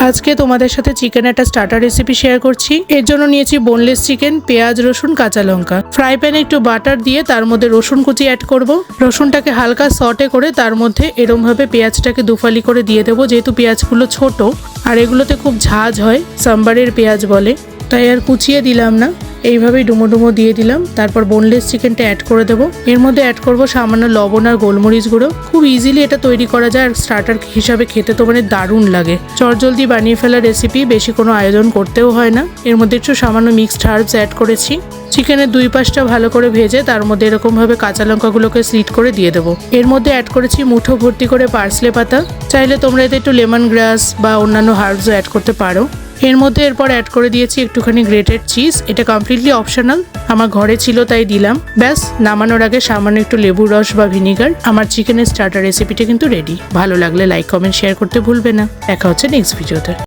আজকে তোমাদের সাথে চিকেন একটা স্টার্টার রেসিপি শেয়ার করছি। এর জন্য নিয়েছি বোনলেস চিকেন, পেঁয়াজ, রসুন, কাঁচা লঙ্কা। ফ্রাই প্যানে একটু বাটার দিয়ে তার মধ্যে রসুন কুচি অ্যাড করব। রসুনটাকে হালকা সটে করে তার মধ্যে এরম ভাবে পেঁয়াজটাকে দুফালি করে দিয়ে দেবো, যেহেতু পেঁয়াজগুলো ছোট আর এগুলোতে খুব ঝাঁজ হয়, সাম্বারের পেঁয়াজ বলে, তাই আর কুচিয়ে দিলাম না, এইভাবেই ডুমো ডুমো দিয়ে দিলাম। তারপর বোনলেস চিকেনটা অ্যাড করে দেবো। এর মধ্যে অ্যাড করব সামান্য লবণ আর গোলমরিচ গুঁড়ো। খুব ইজিলি এটা তৈরি করা যায় আর স্টার্টার হিসাবে খেতে তো মানে দারুণ লাগে। চটজলদি বানিয়ে ফেলা রেসিপি, বেশি কোনো আয়োজন করতেও হয় না। এর মধ্যে একটু সামান্য মিক্সড হার্বস অ্যাড করেছি। চিকেনের দুই পাশটা ভালো করে ভেজে তার মধ্যে এরকম ভাবে কাঁচা লঙ্কাগুলোকে স্লিট করে দিয়ে দেবো। এর মধ্যে অ্যাড করেছি মুঠো ভর্তি করে পার্সলে পাতা। চাইলে তোমরা এতে একটু লেমন গ্রাস বা অন্যান্য হার্বসও অ্যাড করতে পারো। এর মধ্যে এরপর অ্যাড করে দিয়েছি একটুখানি গ্রেটেড চিজ। এটা কমপ্লিটলি অপশনাল, আমার ঘরে ছিল তাই দিলাম। ব্যাস, নামানোর আগে সামান্য একটু লেবুর রস বা ভিনিগার। আমার চিকেনের স্টার্টার রেসিপিটা কিন্তু রেডি। ভালো লাগলে লাইক, কমেন্ট, শেয়ার করতে ভুলবে না। দেখা হচ্ছে নেক্সট ভিডিওতে।